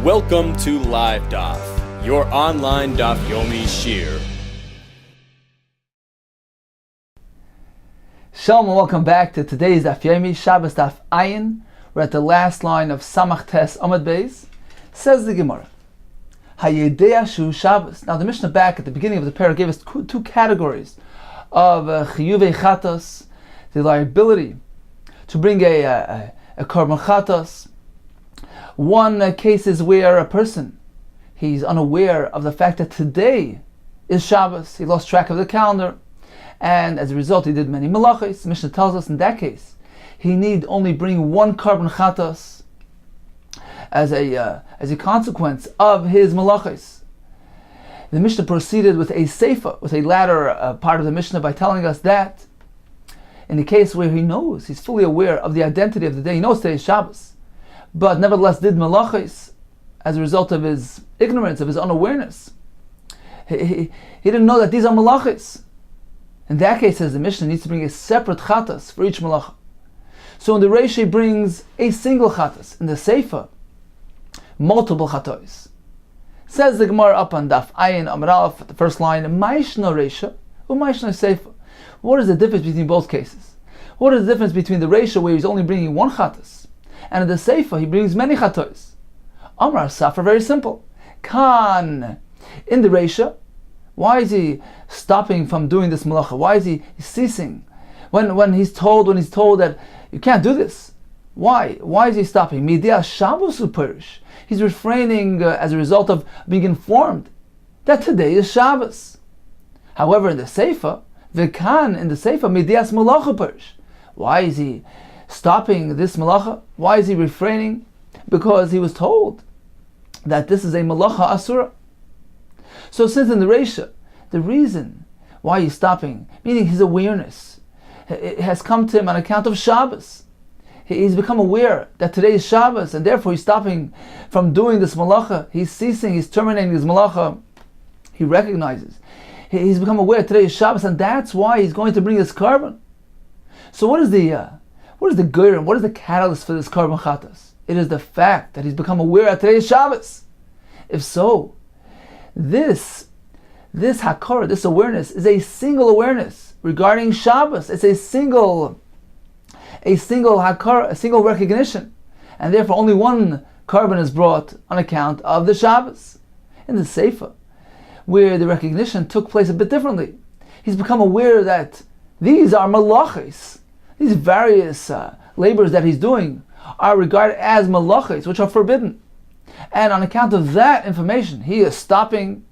Welcome to Live Daf, your online Daf Yomi Shir. Shalom and welcome back to today's Daf Yomi Shabbos Daf Ayin. We're at the last line of Samach Tes Amud Beis. Says the Gemara, Hayedea Shu Shabbos. Now the Mishnah back at the beginning of the parah gave us two categories of Chiyuvei Chatos, the liability to bring a Korban Chatos. One case is where a person, he's unaware of the fact that today is Shabbos. He lost track of the calendar, and as a result he did many malachos. Mishnah tells us in that case he need only bring one Korban Chatos as a consequence of his malachos. The Mishnah proceeded with a seifa, with a latter part of the Mishnah, by telling us that in the case where he knows, he's fully aware of the identity of the day, he knows today is Shabbos, but nevertheless did malachos as a result of his ignorance, of his unawareness. He didn't know that these are malachos. In that case, says the Mishnah, needs to bring a separate chatas for each malacha. So in the Reish he brings a single chatas. In the Seifa, multiple chatos. Says the Gemara up on Daf Ayin Amar Aleph at the first line, Ma'ishna Reisha, U'Ma'ishna Seifa. What is the difference between both cases? What is the difference between the Reisha, where he's only bringing one chatas, and in the Seifa he brings many chatos? Amar Safar, very simple. Kan, in the Reisha, why is he stopping from doing this malacha? Why is he ceasing? When he's told that you can't do this. Why? Why is he stopping? Midiyah Shabbos uperish. He's refraining as a result of being informed that today is Shabbos. However, in the Seifa, V'kan, in the Seifa, Midiyas malacha uperish. Why is he stopping this malacha? Why is he refraining? Because he was told that this is a malacha asura. So since in the Reisha, the reason why he's stopping, meaning his awareness, it has come to him on account of Shabbos. He's become aware that today is Shabbos, and therefore he's stopping from doing this malacha. He's ceasing, he's terminating his malacha. He recognizes. He's become aware today is Shabbos, and that's why he's going to bring his korban. So what is the gerim? What is the catalyst for this korban chatas? It is the fact that he's become aware that today is Shabbos. If so, this hakara, this awareness, is a single awareness regarding Shabbos. It's a single hakara, a single recognition, and therefore only one korban is brought on account of the Shabbos. In the Seifa, where the recognition took place a bit differently, he's become aware that these are malachos. These various labors that he's doing are regarded as malachos, which are forbidden. And on account of that information, he is stopping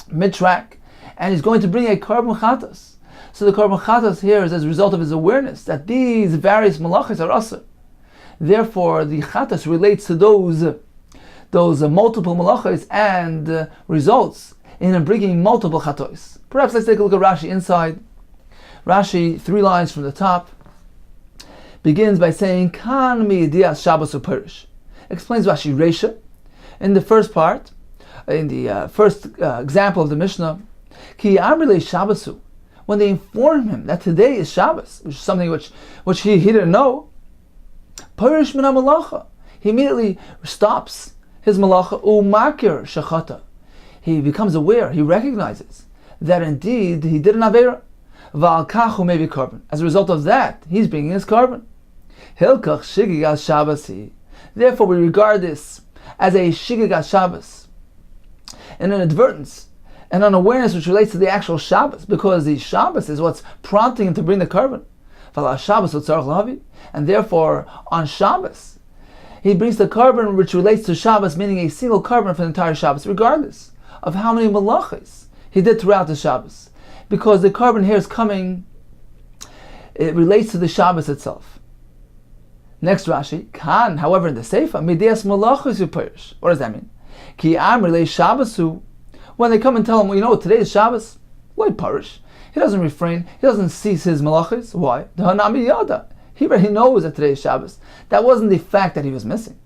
mid-track, and he's going to bring a korban chatas. So the korban chatas here is as a result of his awareness that these various malachos are asur. Therefore, the chatas relates to those multiple malachos and results in him bringing multiple chatos. Perhaps let's take a look at Rashi inside. Rashi, 3 lines from the top, begins by saying, Kan mi'idiyas Shabbos uperish. Explains Rashi Reisha. In the first part, in the first example of the Mishnah, Ki amrele Shabbosu, when they inform him that today is Shabbos, which is something which he didn't know, perish min malacha, he immediately stops his malacha, umakir shachata. He becomes aware, he recognizes that indeed he did an avera, va'al kachu mevi korban. As a result of that, he's bringing his korban. Hilkach shigigas Shabbos. Therefore, we regard this as a shigigas Shabbos, an inadvertence, an unawareness which relates to the actual Shabbos, because the Shabbos is what's prompting him to bring the korban. And therefore, on Shabbos, he brings the korban which relates to Shabbos, meaning a single korban for the entire Shabbos, regardless of how many malachos he did throughout the Shabbos. Because the korban here is coming, it relates to the Shabbos itself. Next Rashi, Kan, however, in the Seifa, Midiyas malachos uperish. What does that mean? Ki amrele Shabbosu. When they come and tell him, well, you know, today is Shabbos, why parish? He doesn't refrain, he doesn't cease his malachos. Why? He already knows that today is Shabbos. That wasn't the fact that he was missing.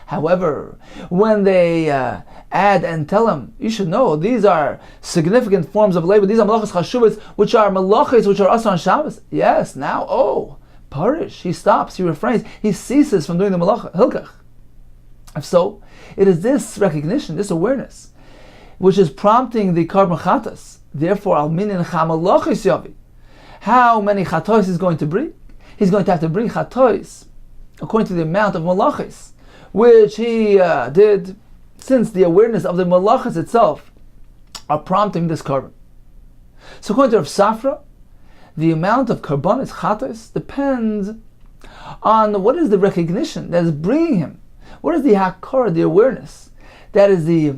However, when they add and tell him, you should know, these are significant forms of labor, these are malachas chashuvas, which are malachas, which are asr on Shabbos. Yes, now, parish, he stops, he refrains, he ceases from doing the malacha, hilkach. If so, it is this recognition, this awareness, which is prompting the carbon chatas. Therefore, al minin chamalachis yavi. How many chatois he's going to bring? He's going to have to bring chatois according to the amount of malachis which he did, since the awareness of the malachis itself are prompting this carbon. So according to Rav Safra, the amount of karbanis chatos depends on what is the recognition that is bringing him. What is the hakar, the awareness that is the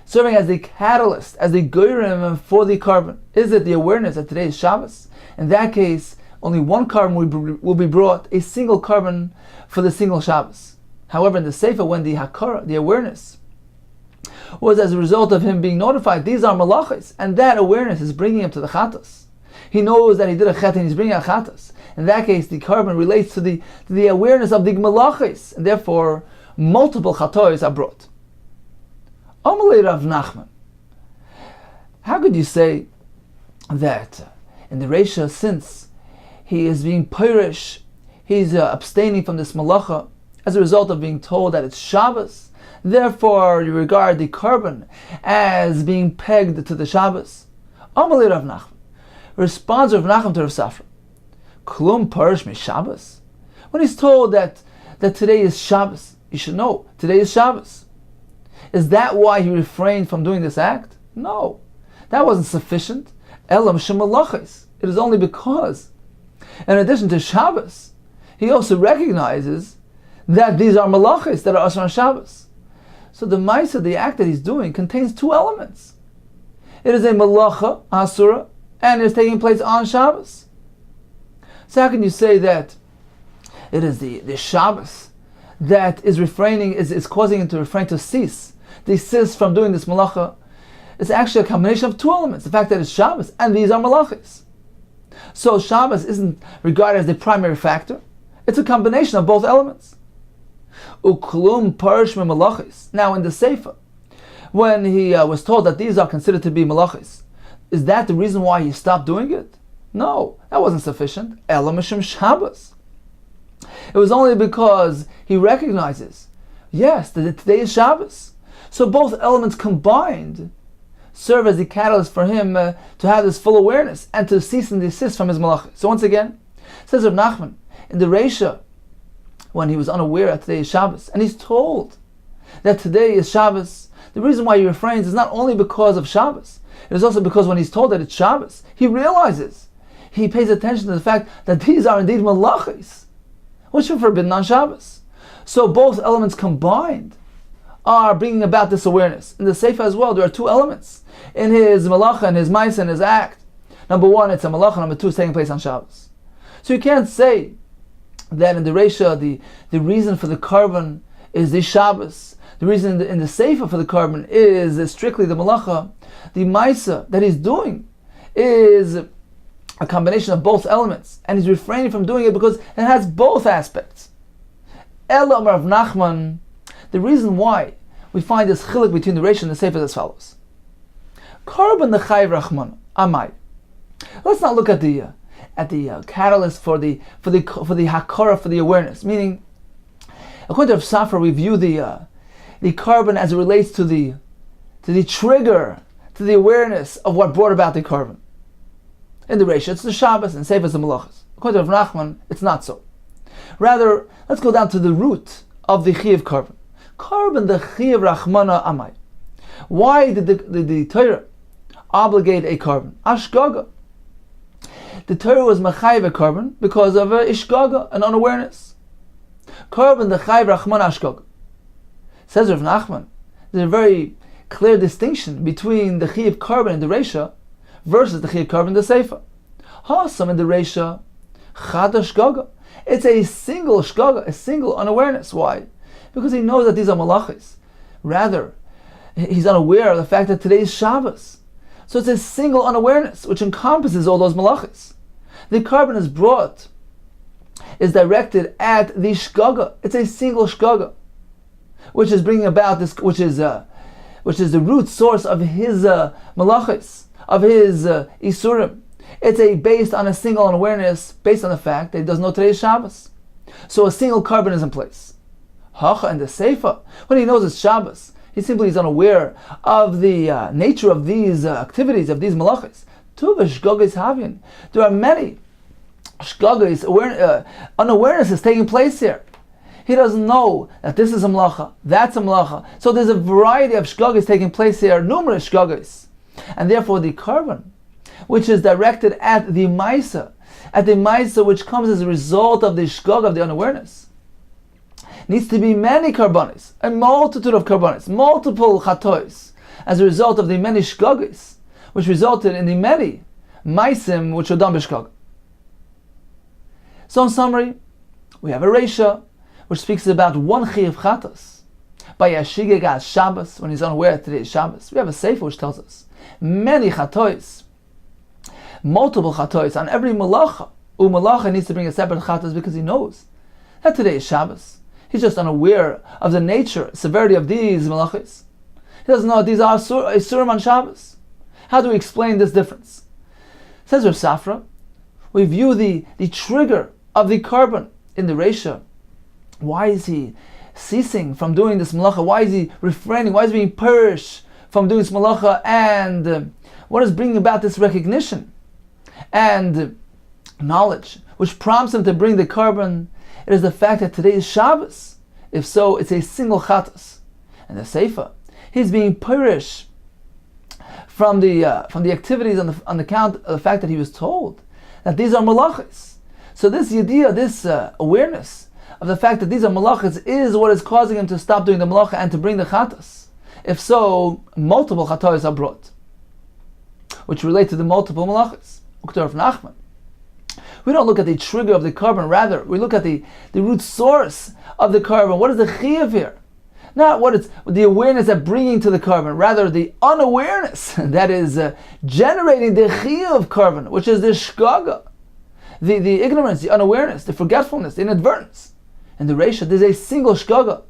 serving as the catalyst, as the goyrim for the carbon? Is it the awareness that today is Shabbos? In that case, only one carbon will be brought, a single carbon for the single Shabbos. However, in the Sefer, when the hakar, the awareness, was as a result of him being notified, these are malachis, and that awareness is bringing him to the chatas. He knows that he did a chet and he's bringing a chatas. In that case, the carbon relates to the awareness of the malachis, and therefore multiple chatois are brought. Amalei Rav Nachman. How could you say that in the Reisha, since he is being pirish, he's abstaining from this malacha as a result of being told that it's Shabbos, therefore you regard the carbon as being pegged to the Shabbos? Amalei Rav Nachman. Responds Rav Nachman to Rav Safra, Klum parish mi Shabbos. When he's told that today is Shabbos, you should know today is Shabbos. Is that why he refrained from doing this act? No, that wasn't sufficient. Elam shemalachis. It is only because, in addition to Shabbos, he also recognizes that these are malachis that are asr on Shabbos. So the ma'aseh, the act that he's doing, contains two elements. It is a malacha asura, and it's taking place on Shabbos. So how can you say that it is the Shabbos that is refraining, is causing him to refrain, to cease, desist from doing this malacha? It's actually a combination of two elements. The fact that it's Shabbos, and these are malachis. So Shabbos isn't regarded as the primary factor. It's a combination of both elements. Uklum parish me malachis. Now in the Sefer, when he was told that these are considered to be malachis, is that the reason why he stopped doing it? No, that wasn't sufficient. Ela mishum Shabbos. It was only because he recognizes, yes, that today is Shabbos. So both elements combined serve as the catalyst for him to have this full awareness and to cease and desist from his malachis. So once again, says Rav Nachman, in the Reisha, when he was unaware that today is Shabbos, and he's told that today is Shabbos, the reason why he refrains is not only because of Shabbos, it is also because when he's told that it's Shabbos, he realizes, he pays attention to the fact that these are indeed malachis, which are forbidden on Shabbos. So both elements combined are bringing about this awareness. In the Sefer as well, there are two elements in his malacha and his ma'aseh and his act. Number one, it's a malacha. Number two, it's taking place on Shabbos. So you can't say that in the Reisha, the reason for the carbon is the Shabbos. The reason in the Sefer for the carbon is strictly the malacha. The ma'aseh that he's doing is a combination of both elements, and he's refraining from doing it because it has both aspects. Ela Rav Nachman, the reason why we find this chiluk between the Reisha and the Sefer is as follows. Carbon the Chayv Rachman Amai. Let's not look at the catalyst for the hakara, for the awareness. Meaning, according to Rav Safra, we view the carbon as it relates to the trigger, to the awareness of what brought about the carbon. In the Reisha, it's the Shabbos, and Sefer is the Malachas. According to Rav Nachman, it's not so. Rather, let's go down to the root of the Chiyuv carbon. Carbon the Chiyuv Rachmana Amai. Why did the Torah obligate a carbon? Ashgaga. The Torah was Machayev a carbon because of Ishgaga, an unawareness. Carbon the Chayv Rachmana Ashgaga. Says Rav Nachman, there's a very clear distinction between the Chiyuv carbon in the Reisha versus the Chiyuv carbon in the Sefer. Hasam in the Reisha, Chada Shgaga. It's a single Shgaga, a single unawareness. Why? Because he knows that these are malachis. Rather, he's unaware of the fact that today is Shabbos. So it's a single unawareness which encompasses all those malachis. The carbon is brought, is directed at the Shgaga. It's a single Shgaga, which is bringing about this, which is the root source of his malachis, of his isurim. It's based on a single unawareness, based on the fact that he doesn't know today's Shabbos. So a single carbon is in place. Hacha and the Seifa, when he knows it's Shabbos, he simply is unaware of the nature of these activities, of these malachas. There are many shgagis, unawareness is taking place here. He doesn't know that this is a malacha, that's a malacha. So there's a variety of shgagis taking place here, numerous shgagis. And therefore the carbon, which is directed at the maisa, which comes as a result of the shgag of the unawareness, needs to be many karbanis, a multitude of karbanis, multiple chatois, as a result of the many shgagis, which resulted in the many maisim which are done b'shgag. So in summary, we have a Reisha which speaks about one chiyuv chatos by Yashigeg as Shabbos, when he's unaware that today is Shabbos. We have a Sefer which tells us many chatois, multiple chatois on every malacha. Malacha needs to bring a separate chatos because he knows that today is Shabbos. He's just unaware of the nature, severity of these malachas. He doesn't know these are isurim on Shabbos. How do we explain this difference? Says Rav Safra, we view the trigger of the carbon in the Reisha. Why is he ceasing from doing this malacha? Why is he refraining? Why is he being purged from doing this malacha? And what is bringing about this recognition and knowledge, which prompts him to bring the carbon? It is the fact that today is Shabbos. If so, it's a single chatas. And the Seifa, he's being purged from the activities on the count of the fact that he was told that these are malachas. So this yediyah, this awareness of the fact that these are malachas is what is causing him to stop doing the malacha and to bring the chatas. If so, multiple chatas are brought, which relate to the multiple malachas. Uktar Nachman. We don't look at the trigger of the carbon, rather we look at the root source of the carbon. What is the chiyuv here? Not what it's the awareness that bringing to the carbon, rather the unawareness that is generating the chiyuv carbon, which is the shgaga, the ignorance, the unawareness, the forgetfulness, the inadvertence. In the Reisha, there's a single shgaga.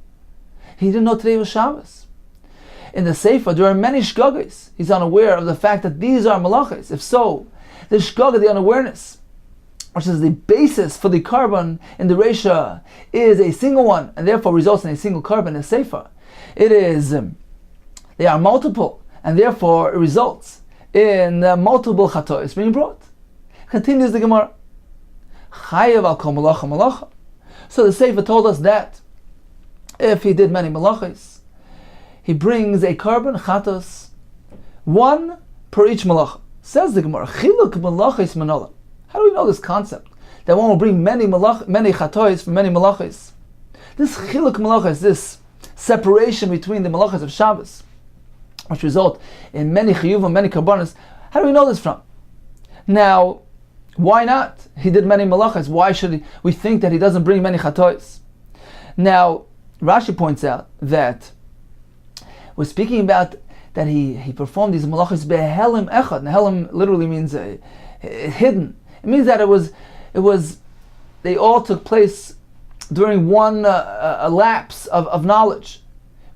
He didn't know today was Shabbos. In the Sefer, there are many shgagas. He's unaware of the fact that these are malachas. If so, the shgaga, the unawareness, which is the basis for the carbon in the Reisha, is a single one, and therefore results in a single carbon in Sefer. It is, they are multiple, and therefore it results in multiple chatois being brought. Continues the Gemara. Chayav al kol malacha malacha. So the Sefer told us that if he did many malachas, he brings a carbon chatos, one per each malacha. Says the Gemara, chiluk malachas manola. How do we know this concept? That one will bring many chatois from many malachas. This chiluk malachas, this separation between the malachas of Shabbos, which result in many chiyuvim, many karbanos. How do we know this from? Now, why not? He did many malachas. Why should we think that he doesn't bring many chatois? Now, Rashi points out that we're speaking about that he performed these malachas behelim echad. Helim literally means hidden. It means that it was they all took place during one lapse of knowledge.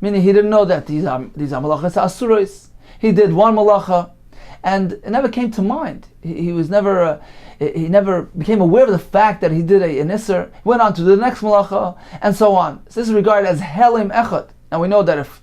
Meaning he didn't know that these are malachas asuros. He did one malacha, and it never came to mind. He was never he never became aware of the fact that he did an isser. He went on to the next malacha, and so on. So this is regarded as helim echad. And we know that if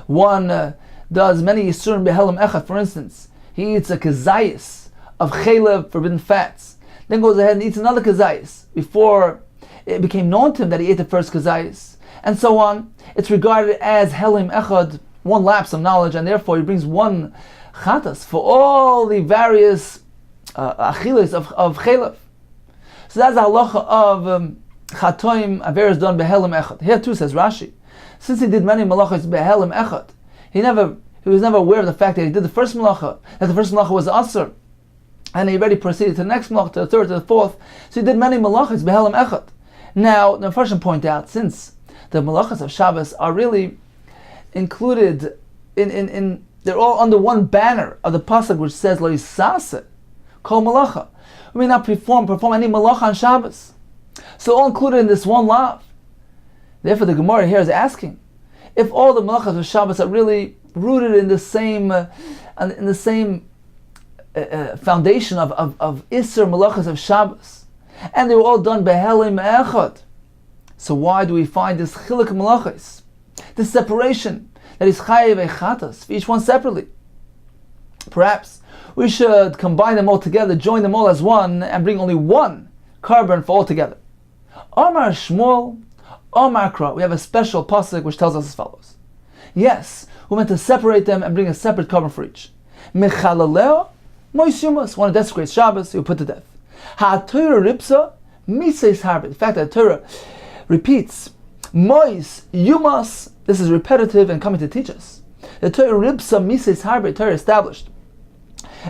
one does many yisurim behelim echad, for instance, he eats a kazayis of chelev, forbidden fats, then goes ahead and eats another kazayis before it became known to him that he ate the first kazayis, and so on. It's regarded as helim echad, one lapse of knowledge, and therefore he brings one chatas for all the various achilas of chelev. So that's the halacha of chatoim averes done behelim echad. Here too says Rashi, since he did many malachas behelim echad, he was never aware of the fact that he did the first malacha, that the first malacha was asur, and he already proceeded to the next malacha, to the third, to the fourth. So he did many malachas behelim echad. Now, the Mepharshim point out, since the malachas of Shabbos are really included in they're all under one banner of the pasuk which says lo yisaseh kol malacha. We may not perform any malacha on Shabbos. So all included in this one lav. Therefore, the Gemara here is asking if all the malachas of Shabbos are really rooted in the same foundation of Isser Malachas of Shabbos. And they were all done Behelim Echad. So why do we find this Chiluk Malachas? This separation that is Chayev Echatas, for each one separately. Perhaps we should combine them all together, join them all as one, and bring only one carbon for all together. Omar Shmuel, Omar Kra. We have a special pasuk which tells us as follows. Yes, we're meant to separate them and bring a separate carbon for each. Mechalaleo, Mois Yumas. One who desecrates Shabbos, he will put to death. Ha-Torah Ripsa, Mises Harbe. The fact that Torah repeats Mois Yumas, this is repetitive and coming to teach us. The Torah Ripsa Mises Harbe, Torah established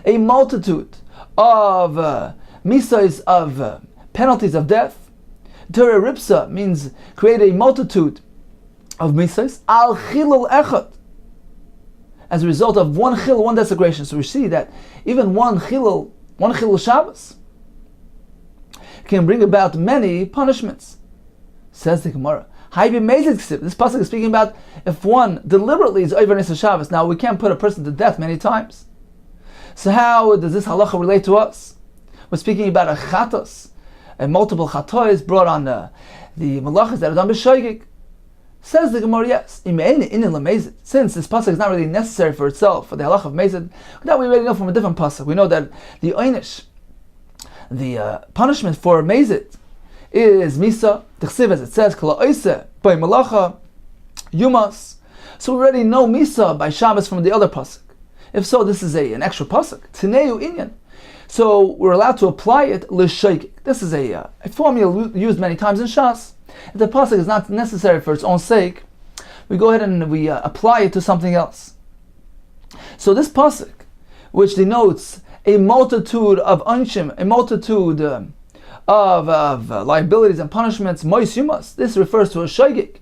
a multitude of mises, of penalties of death. Torah Ripsa means create a multitude of mises al chilul echad, as a result of one chil, one desecration. So we see that even one chilul Shabbos can bring about many punishments. Says the Gemara. This pasuk is speaking about if one deliberately is over Nisa Shabbos. Now we can't put a person to death many times. So how does this halacha relate to us? We're speaking about a chatos, a multiple chatois brought on the malachas that are done b'shoigig. Says the Gemara, yes. Since this pasuk is not really necessary for itself, for the halacha of mezid, that we already know from a different pasuk. We know that the oynish, the punishment for mezid, is misa. T'chsiv, as it says, kala oise by malacha yumas. So we already know misa by Shabbos from the other pasuk. If so, this is an extra pasuk. Tineu inyan. So we're allowed to apply it l'shoigig. This is a formula used many times in Shas. If the pasuk is not necessary for its own sake, we go ahead and we apply it to something else. So this pasuk, which denotes a multitude of unshim, a multitude of liabilities and punishments, mois yumas, this refers to a shoigig.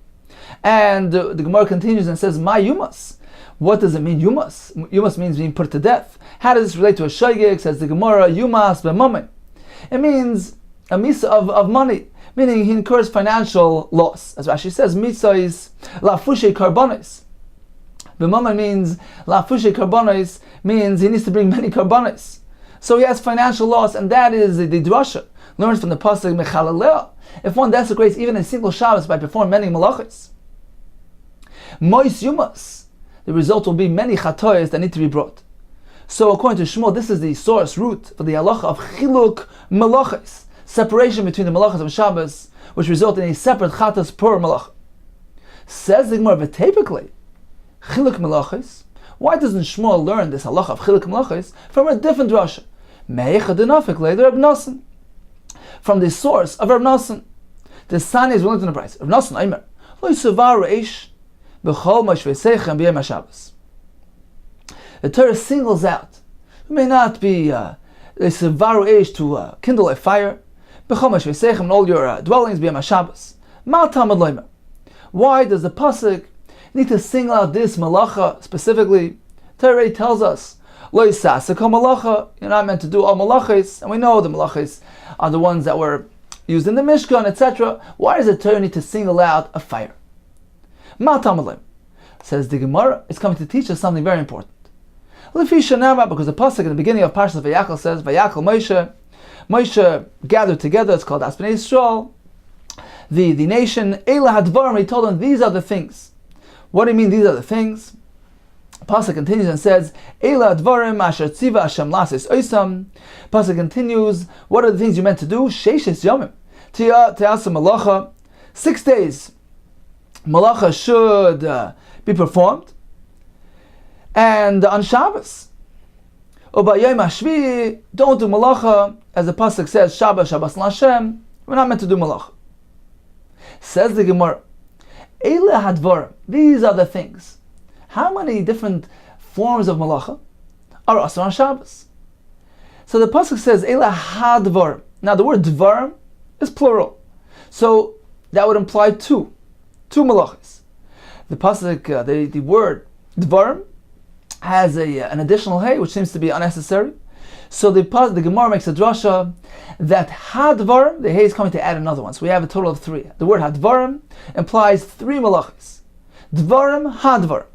And the Gemara continues and says, ma yumas. What does it mean, yumas? Yumas means being put to death. How does this relate to a shoigig? Says the Gemara, yumas b'momen. It means a misa of money, meaning he incurs financial loss. As Rashi says, misa is lafushe karbonis. B'momen means lafushe karbonis, means he needs to bring many karbonis. So he has financial loss, and that is the drasha. Learns from the pasuk mechalaleh. If one desecrates even a single Shabbos by performing many malachos, mois yumas, the result will be many chatoyas that need to be brought. So according to Shmuel, this is the source root for the halacha of chiluk malachos, separation between the malachos of Shabbos, which result in a separate chatas per malacha. Says the Gemara, typically, chiluk malachos. Why doesn't Shmuel learn this halacha of chiluk malachos from a different drasha? Me'echad denafik later Reb Nosson, from the source of Reb Nosson. The Sani is willing to the price. Reb Nosson, Aimer, lo yisuvaru eish b'chol mashvei seichem b'yem HaShabbos. The Torah singles out. It may not be yisuvaru eish to kindle a fire. B'chol mashvei seichem in all your dwellings b'yem HaShabbos. Mal tamad loimer. Why does the pasuk need to single out this malacha specifically? Torah already tells us, lo yisasek kol malacha. You're not meant to do all malachas, and we know the malachas are the ones that were used in the Mishkan, etc. Why does the Torah need to single out a fire? Ma tamalim. Says the Gemara, it's coming to teach us something very important. Because the pasuk in the beginning of Parshas Vayakal says, Vayakal Moshe gathered together, it's called Asbnei Yisrael, the nation, Eila Hadvarim, he told them, these are the things. What do you mean these are the things? Pasuk continues and says, Eila Advarim Asher Tziva Hashem Lasis Oisam. Pasuk continues, what are the things you meant to do? Sheishes Yomim. Te'asa Malacha. 6 days. Malacha should be performed. And on Shabbos. Ubayom Hashvi, don't do Malacha. As the Pasuk says, Shabbos L'Hashem. We're not meant to do Malacha. Says the Gemara, Eila Hadvarim. These are the things. How many different forms of malacha are also on Shabbos? So the pasuk says, Eila hadvar. Now the word dvar is plural. So that would imply two malachas. The pasuk, the word dvar has an additional hay, which seems to be unnecessary. So the Gemara makes a drasha that hadvar, the hay is coming to add another one. So we have a total of 3. The word hadvarim implies 3 malachas. Dvarim hadvar.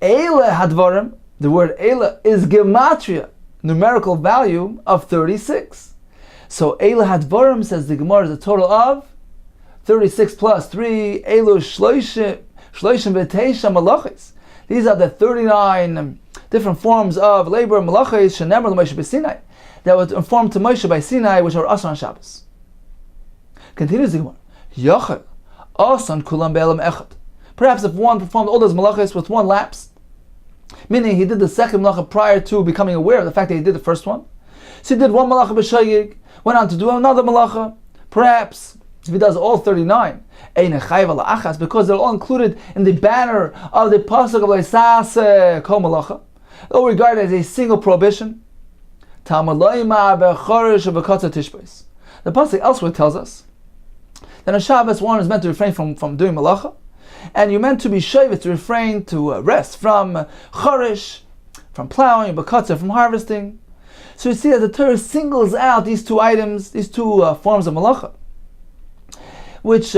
Eila hadvarim, the word Eila is gematria. numerical value of 36. So Eila Hadvarim, says the Gemara, is a total of 36 plus 3, Elu Shloishim V'Teisha Malachis. These are the 39 different forms of labor, Malachis, Shenemar L'Moshe B'Sinai, that was informed to Moshe by Sinai, which are Asr on Shabbos. Continues the Gemara. Yochel, Asan Kulam Be'elam Echad. Perhaps if one performed all those Malachis with one lapse, meaning he did the second malacha prior to becoming aware of the fact that he did the first one. So he did one malacha b'shayig, went on to do another malacha. Perhaps if he does all 39, because they're all included in the banner of the pasuk of Leisase Kol Malacha, all regarded as a single prohibition. The pasuk elsewhere tells us that on Shabbos one is meant to refrain from doing malacha, and you're meant to be shavet, to refrain, to rest from chorish, from plowing, bakatza, from harvesting. So you see that the Torah singles out these two items, these two forms of malacha, which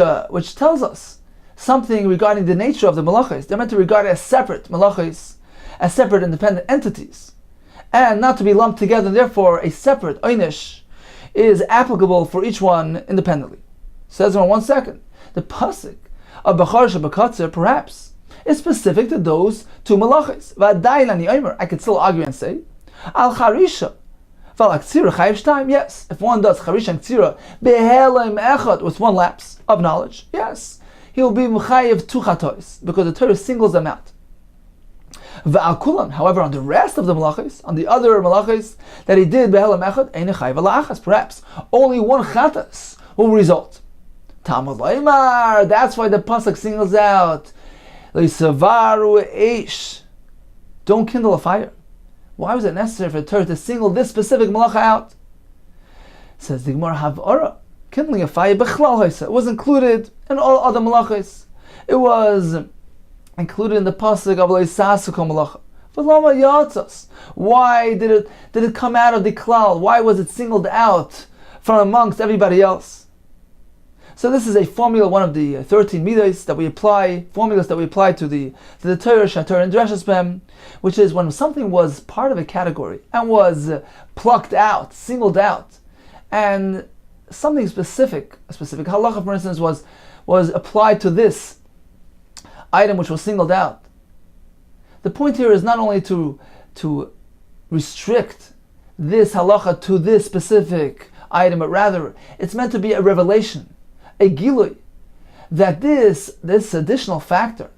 tells us something regarding the nature of the malachas. They're meant to be regarded as separate malachas, as separate independent entities, and not to be lumped together. Therefore, a separate einish is applicable for each one independently. Says in 1 second, the pasuk of Bachar Shabakatzer perhaps is specific to those two malachas. I could still argue and say, Al Charisha, Val Aktsira Chayiv Shtaim. Yes, if one does Charisha and Ktsira Behelim Echad with one lapse of knowledge, yes, he will be Mechayiv two Chatois, because the Torah singles them out. V'al Kulam, however, on the rest of the malachas, on the other malachas that he did Behelim Echad, Ein Chayiv Alachas, perhaps only one Chatas will result. Talmud Laimar, that's why the pasuk singles out Leisavaru Eish. Don't kindle a fire. Why was it necessary for the Torah to single this specific malacha out? Says the Gemara, Havara, kindling a fire b'chlal haisa. It was included in all other malachas. It was included in the pasuk of Leisasuko malacha. V'lama yatzas. Why did it come out of the klal? Why was it singled out from amongst everybody else? So this is a formula, one of the 13 midas that we apply, formulas that we apply to the Torah, Shator, and Dreshus Bem, which is when something was part of a category and was plucked out, singled out, and something specific, a specific halacha, for instance, was applied to this item which was singled out. The point here is not only to restrict this halacha to this specific item, but rather it's meant to be a revelation, a gilui, that this additional factor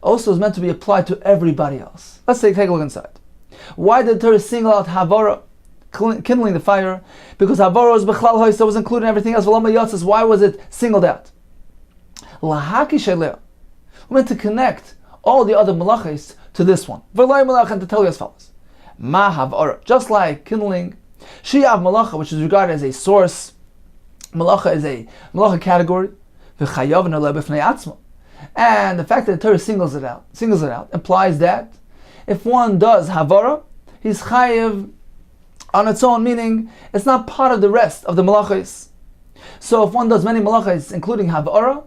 also is meant to be applied to everybody else. Let's take a look inside. Why did the Torah single out Havara, kindling the fire? Because Havara was B'chlal Hoysa, was included in everything else. Why was it singled out? Lahaki Sheleh. We're meant to connect all the other malachas to this one. And to tell you as follows. Ma Havara, just like kindling, Shiyav Malacha, which is regarded as a source. Malacha is a malacha category, and the fact that the Torah singles it out implies that if one does havara, he's chayiv on its own, meaning it's not part of the rest of the malachas. So if one does many malachas, including havara,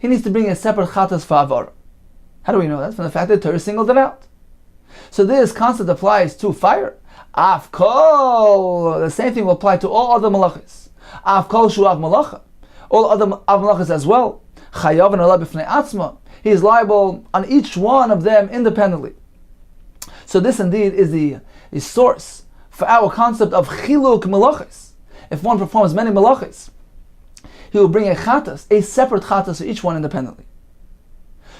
he needs to bring a separate chatas for havara. How do we know that? From the fact that the Torah singled it out. So this concept applies to fire. Afkol, the same thing will apply to all other malachas. Av kol shuav malacha, all other malachas as well. Chayav and Allah b'fnei atzma. He is liable on each one of them independently. So this indeed is the source for our concept of chiluk malachas. If one performs many malachas, he will bring a chatas, a separate chatas for each one independently.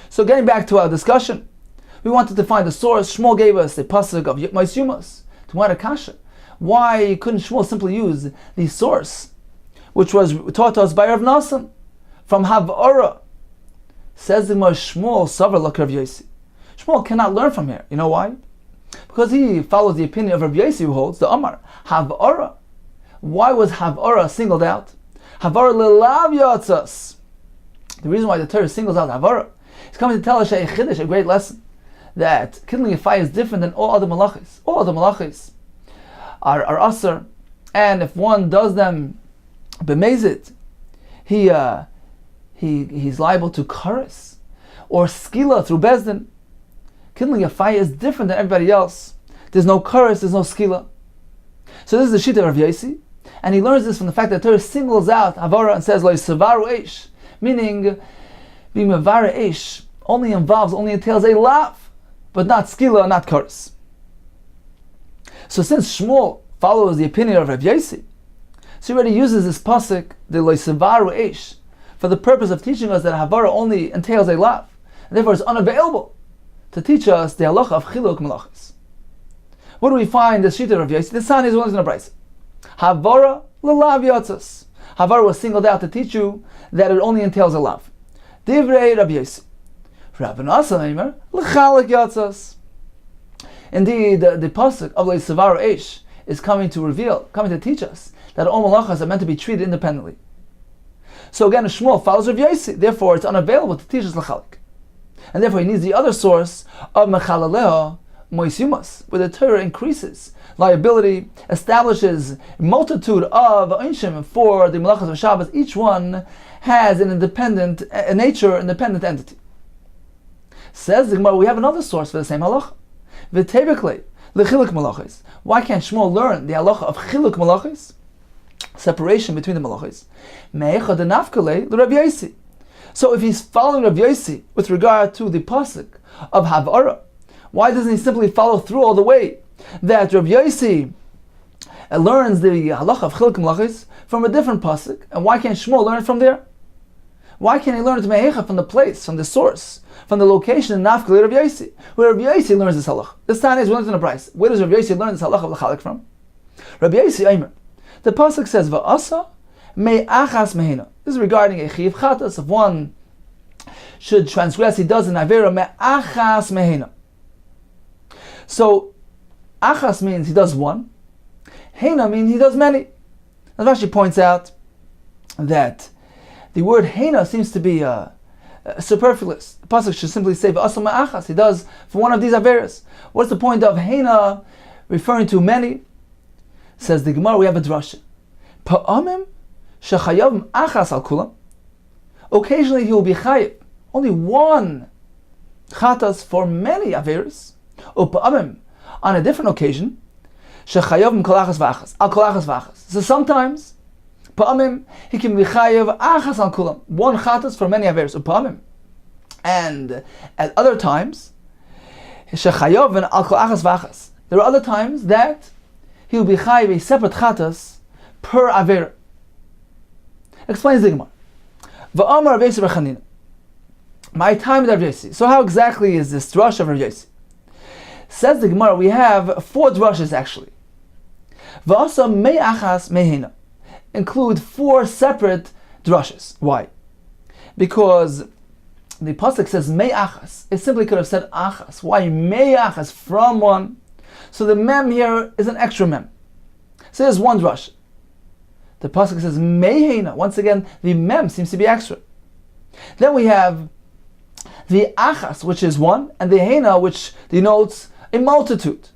So getting back to our discussion, we wanted to find the source. Shmuel gave us a pasuk of Yitmais Yumas to Mara Kasha. Why couldn't Shmuel simply use the source, which was taught to us by Rav Nassan from Havara? Says the Gemara, Shmuel Savar like Rav Yosi. Shmuel cannot learn from here. You know why? Because he follows the opinion of Rav Yosi, who holds the Amar Havara. Why was Havara singled out? Havara lelav yatzas. The reason why the Torah singles out Havara is coming to tell us a chiddush, a great lesson, that kindling a fire is different than all other malachis. All other malachis are asr, and if one does them b'mezit, he's liable to kares or skila through bezdin. Kindling a fire is different than everybody else. There's no kares, there's no skila. So this is the Shita of Rav Yosi, and he learns this from the fact that Torah singles out Havara and says, Lo Yisavaru Eish, meaning, Bimavara Eish only entails a lav, but not skila, not chorus. So since Shmuel follows the opinion of Rav Yosi, so he already uses this pasuk, the Lo Yisavaru Eish, for the purpose of teaching us that Havara only entails a lav, and therefore it's unavailable to teach us the halacha of chiluk malachas. What do we find the Shita of Yosi? The son is one in a brayse. Havara lelav yatzas. Havara was singled out to teach you that it only entails a lav. Divrei Rabbi Yosi. Rabbi Nasa Eimer l'chalik yatzas. Indeed, the pasuk of Le'Savaru Eish is coming to teach us that all malachas are meant to be treated independently. So again, Shmuel follows Rabbi Yosi. Therefore, it's unavailable to teach us l'chalik, and therefore he needs the other source of mechalaleha moisumas, where the Torah increases liability, establishes a multitude of einshim for the malachas of Shabbos. Each one has an independent independent entity. Says the Gemara, we have another source for the same halacha. V'tebekle lechiluk malachis. Why can't Shmuel learn the halacha of chiluk malachis, separation between the malachis? Me'echad nafkale l'Rav Yosi. So if he's following Rav Yosi with regard to the pasuk of Havara, why doesn't he simply follow through all the way that Rav Yosi learns the halacha of chiluk malachis from a different pasuk, and why can't Shmuel learn it from there? Why can't he learn it me'echa from the place, from the source, from the location in Nafkali Rav Yosi, where Rav Yosi learns this halacha? This time is one in a price. Where does Rav Yosi learn this halacha of l'chalik from? Rav Yosi Eimer. The pasuk says va'asa me'achas mehena. This is regarding a chiv chatas, if one should transgress, he does an avera me'achas mehena. So achas means he does one. Hena means he does many. As Rashi points out that the word hena seems to be superfluous. The pasuk should simply say v'asa me'achas. He does for one of these averas. What's the point of hena referring to many? Says the Gemara, we have a drasha. Pa'amim shechayav achas al kulam. Occasionally he will be chayiv only one chatas for many averas. Upa'amim, on a different occasion, shechayav kol achas v'achas al kol achas v'achas. So sometimes pa'amim he can be chayav achas al kulam, one chatas for many averas. Upa'amim, and at other times shechayav al kol achas v'achas. There are other times that he will be chayiv a separate chatas per avera. Explains the Gemara. Va'amar Rav Yosi bar Chanina. My time with Rav Yosi. So how exactly is this drush of Rav Yosi? Says the Gemara, we have 4 drushes actually. Va'asa me'achas mehena. Include 4 separate drushes. Why? Because the pasuk says me'achas. It simply could have said achas. Why me'achas? From one. So the mem here is an extra mem. So there's one drush. The pasuk says mehena. Once again, the mem seems to be extra. Then we have the achas, which is one, and the hena, which denotes a multitude.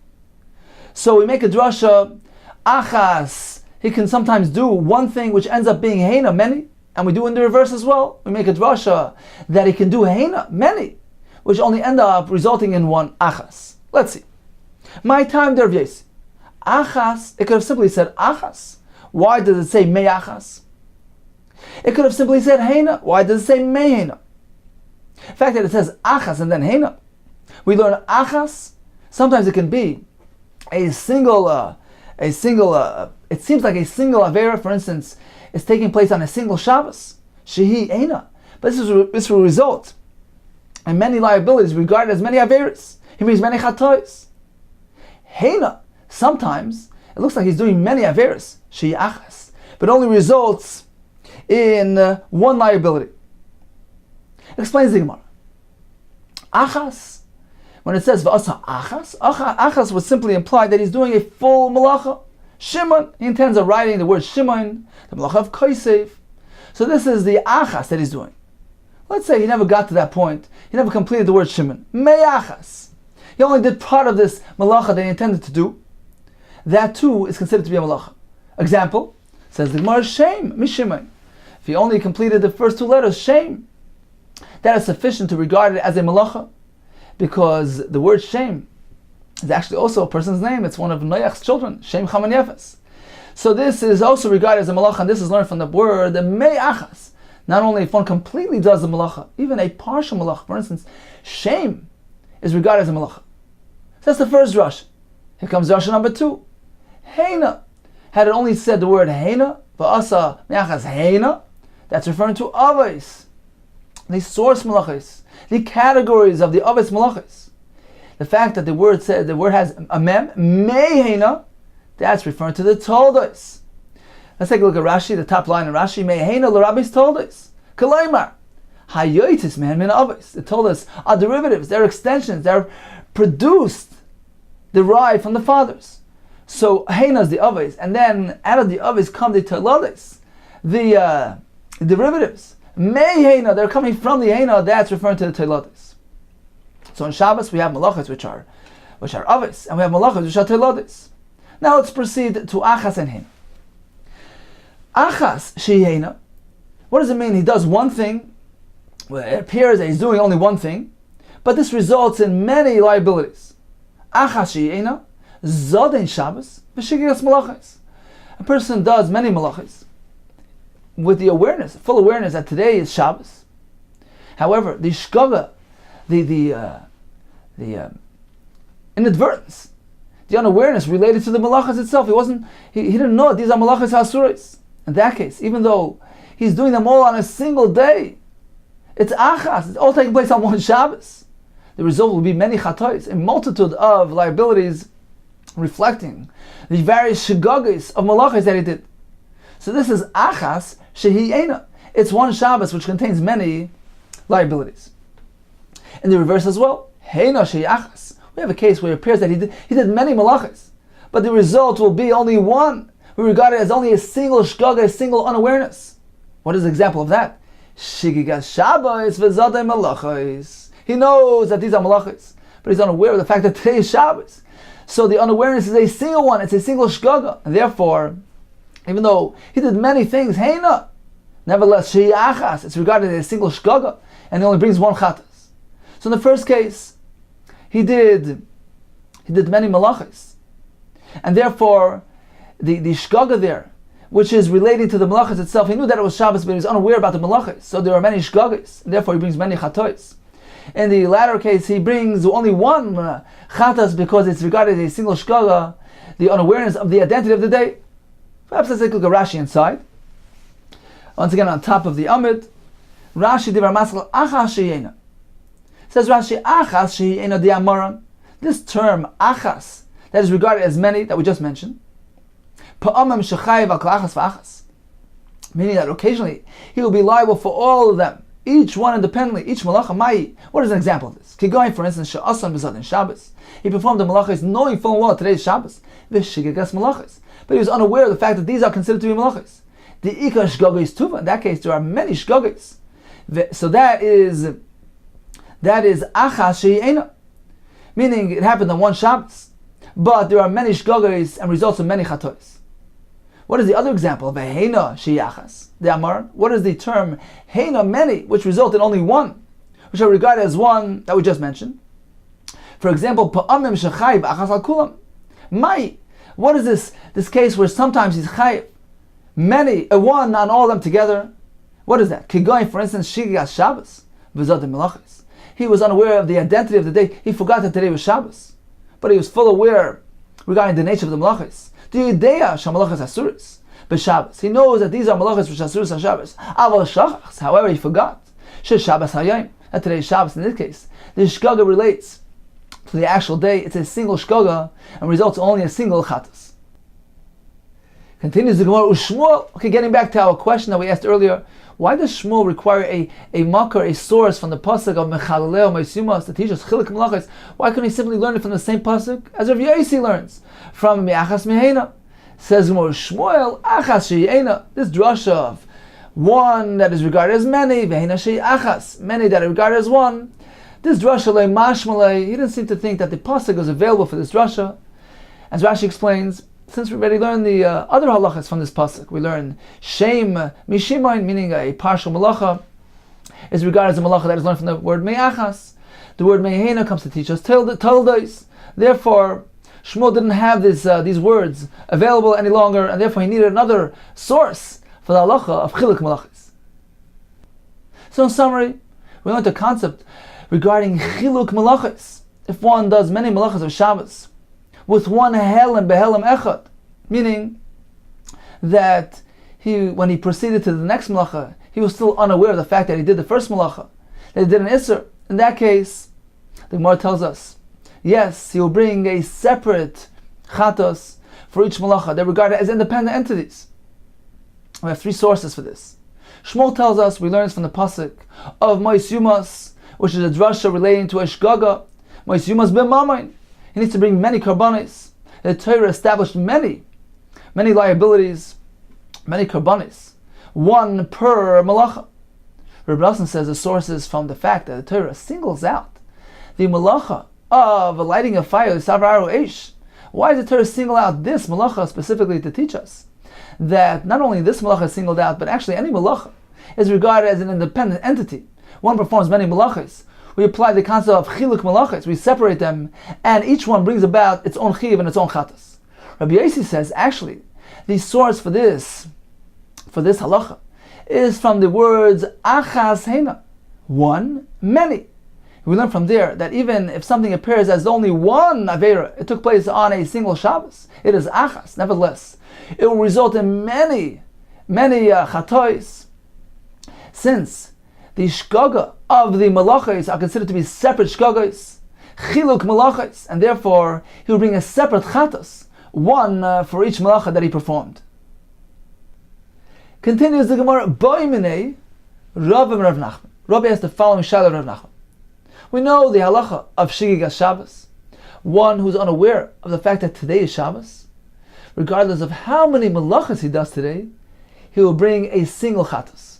So we make a drasha, achas, he can sometimes do one thing which ends up being hena, many, and we do in the reverse as well. We make a drasha that he can do hena, many, which only end up resulting in one achas. Let's see. My time there, Rav achas, it could have simply said achas. Why does it say me'achas? It could have simply said hena. Why does it say me'hena? The fact that it says achas and then hena, we learn achas. Sometimes it can be a single. It seems like a single avera, for instance, is taking place on a single Shabbos. Shehi hena, but this will result in many liabilities regarded as many averas. He means many chatois. Hena, sometimes it looks like he's doing many averas, shehi achas, but only results in one liability. Explains the Gemara. Achas, when it says v'asa achas, achas would simply imply that he's doing a full malacha. Shimon, he intends on writing the word Shimon, the malacha of Kaisev. So this is the achas that he's doing. Let's say he never got to that point. He never completed the word Shimon. Me'achas. He only did part of this malacha that he intended to do. That too is considered to be a malacha. Example, says the Gemara, shame, mishimon. If he only completed the first 2 letters, shame, that is sufficient to regard it as a malacha, because the word shame is actually also a person's name. It's one of Noach's children, Shem Chaman Yefes. So this is also regarded as a malacha, and this is learned from the word me'achas. Not only if one completely does the malacha, even a partial malacha. For instance, shame is regarded as a malacha. So that's the first drush. Here comes drush number 2. Heina. Had it only said the word heina, va'asa me'achas heina, that's referring to avos, the source malachos, the categories of the avos malachos. The fact that the word has a mem, me'heina, that's referring to the toldos. Let's take a look at Rashi, the top line in Rashi. Me'heina l'rabis toldos. Kalaymar. Hayotis man min avos. The toldos are derivatives, they're extensions, they're produced, derived from the fathers. So heina is the avos, and then out of the avos come the toldos, the derivatives. Me'heina, they're coming from the heina, that's referring to the toldos. So in Shabbos we have malachos which are avos, and we have malachos which are toldos. Now let's proceed to achas and heina. Achas she'heina. What does it mean? He does one thing. Well, it appears that he's doing only one thing, but this results in many liabilities. Achas she'heina zoden Shabbos v'shigiras malachos. A person does many malachos with the awareness, full awareness that today is Shabbos. However, the shkaga, the inadvertence, the unawareness related to the malachas itself. He didn't know it. These are malachas hasuris. In that case, even though he's doing them all on a single day, it's achas. It's all taking place on one Shabbos. The result will be many chatois, a multitude of liabilities reflecting the various shigagis of malachas that he did. So this is achas shehi'ena. It's one Shabbos which contains many liabilities. In the reverse as well, heina shehi'achas. We have a case where it appears that he did many malachas, but the result will be only one. We regard it as only a single shgaga, a single unawareness. What is the example of that? Shigigas Shabbos v'zadei malachos. He knows that these are malachos, but he's unaware of the fact that today is Shabbos. So the unawareness is a single one, it's a single shgaga. And therefore, even though he did many things, heina, nevertheless, shehi'achas, it's regarded as a single shgaga, and he only brings one chatas. So in the first case, he did many malachos, and therefore the shkaga there, which is relating to the malachos itself, he knew that it was Shabbos, but he was unaware about the malachos. So there are many shkagas, and therefore he brings many chatois. In the latter case, he brings only one chatas because it's regarded as a single shkaga, the unawareness of the identity of the day. Perhaps let's take a look at Rashi inside. Once again, on top of the Amid, Rashi divar maskal achas she'ena. Says Rashi, achas she'ena di'amaran. This term, achas, that is regarded as many, that we just mentioned, pa'amam shechayiv al kol achas v'achas, meaning that occasionally he will be liable for all of them, each one independently, each malacha mai. What is an example of this? Kigoyin, for instance, she'asan b'zadin Shabbos. He performed the malachas knowing full and well today's Shabbos, v'shigigas malachas, but he was unaware of the fact that these are considered to be malachas. The ikar shgaga is tuva. In that case, there are many shgagas. So that is achas she'ena, meaning it happened on one Shabbos, but there are many shgagas and results in many chatois. What is the other example of a heina she'achas? The Amar. What is the term heina many, which result in only one, which are regarded as one that we just mentioned? For example, pa'amim shechayiv achas al kulam. Mai. What is this case where sometimes he's chayiv many, a one on all of them together? What is that? Kigoyin, for instance, shigigas Shabbos v'zadei malachos. He was unaware of the identity of the day. He forgot that today was Shabbos, but he was full aware regarding the nature of the malachos. The idea shamalachos asuris b'Shabbos. He knows that these are malachos which asuris on Shabbos. Aval shachas. However, he forgot Shabbos hayom, that today is Shabbos. In this case, the shkaga relates to the actual day. It's a single shkaga and results only in a single chatas. Continues the Gemara Ushmuel. Okay, getting back to our question that we asked earlier. Why does Shmuel require a makar, a source from the pasuk of Mechaleleo Meisumas to teach us chilik malachos? Why couldn't he simply learn it from the same pasuk as Rav Yosi learns from Me'achas Meheina? Says Gemara Shmuel Achas She'ena. This drasha of one that is regarded as many, Veheina She'achas, many that are regarded as one. This drasha le mashmalei. He didn't seem to think that the pasuk was available for this drasha. As Rashi explains, since we already learned the other halachas from this pasuk, we learn shame mishimain, meaning a partial malacha, is regarded as a malacha that is learned from the word me'achas. The word me'heina comes to teach us toldos. Therefore, Shmuel didn't have these words available any longer, and therefore he needed another source for the halacha of chiluk malachis. So in summary, we learned a concept regarding chiluk malachis. If one does many malachas of Shabbos with one helam behelam echad, meaning that when he proceeded to the next malacha, he was still unaware of the fact that he did the first malacha, that he did an isser. In that case, the Gemara tells us, yes, he will bring a separate chatos for each malacha. They're regarded as independent entities. We have three sources for this. Shmuel tells us, we learn this from the pasuk of Mois Yumas, which is a drasha relating to a shgaga. Mois Yumas ben mamain. He needs to bring many karbanis. The Torah established many liabilities, many karbanis, one per malacha. Rabbi Nosson says the source is from the fact that the Torah singles out the malacha of lighting a fire, the savararu eish. Why does the Torah single out this malacha specifically to teach us that not only this malacha is singled out, but actually any malacha is regarded as an independent entity? One performs many malachas. We apply the concept of chiluk malachas. We separate them, and each one brings about its own chiv and its own chatas. Rabbi Yossi says actually the source for this halacha is from the words achas hena, one, many. We learn from there that even if something appears as only one avera, it took place on a single Shabbos, it is achas. Nevertheless, it will result in many chatois, since the shgaga of the malachos are considered to be separate shgagos, chiluk malachos, and therefore he will bring a separate chatos, one for each malacha that he performed. Continues the Gemara, Boimine, Rav and Rav Nachman. Rabbi has the following shaila of Rav Nachman. We know the halacha of Shigigas Shabbos, one who's unaware of the fact that today is Shabbos, regardless of how many malachas he does today, he will bring a single chatos.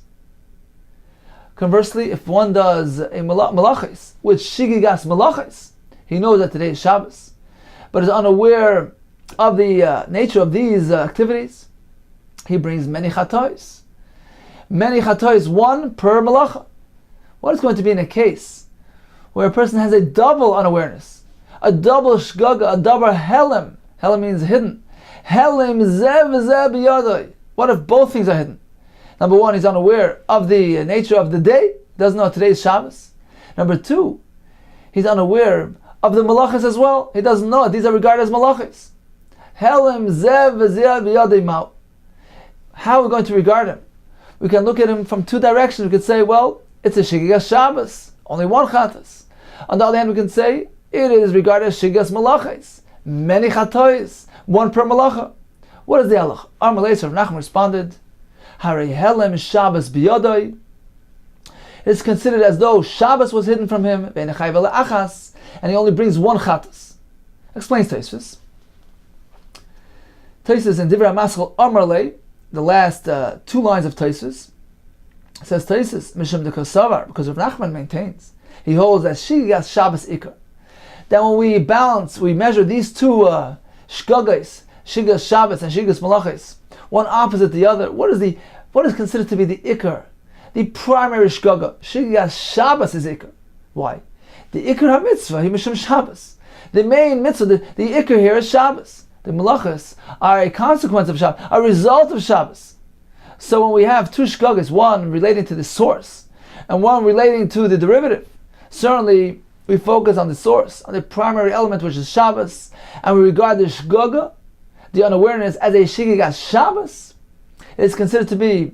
Conversely, if one does a malachas with Shigigas malachas, he knows that today is Shabbos, but is unaware of the nature of these activities, he brings many chatois. Many chatois, one per malacha. What is going to be in a case where a person has a double unawareness, a double shgaga, a double helem? Helem means hidden. Helem zev zev biyadoi. What if both things are hidden? Number one, he's unaware of the nature of the day, doesn't know today's Shabbos. Number two, he's unaware of the malachas as well. He doesn't know it. These are regarded as malachas. Helem zev zev biyadoi ma'u. How are we going to regard him? We can look at him from two directions. We could say, well, it's a Shigigas Shabbos, only one chatas. On the other hand, we can say, it is regarded as Shigigas Malachas, many chatois, one per malacha. What is the halach? Our Malay Rav Nachman responded, Harei Helem Shabbos biyadoi. It's considered as though Shabbos was hidden from him, and he only brings one chatas. Explains Tosfos. Tosfos in Divrei HaMaschal Amarle, the last two lines of Tosfos, says Tosfos Mishum de Kosovar, because Rav Nachman maintains, he holds that Shigas Shabbos Ikar. That when we balance, we measure these two shgagos, Shigas Shabbos and Shigas Malachos, one opposite the other, what is considered to be the Ikar, the primary shgaga? Shigas Shabbos is Ikar. Why? The Ikar HaMitzvah, he Mishum Shabbos. The main mitzvah, the Ikar here is Shabbos. The malachas are a consequence of Shabbos, a result of Shabbos. So when we have two shgagas, one relating to the source and one relating to the derivative, certainly we focus on the source, on the primary element, which is Shabbos, and we regard the shgaga, the unawareness, as a shigigas Shabbos. It is considered to be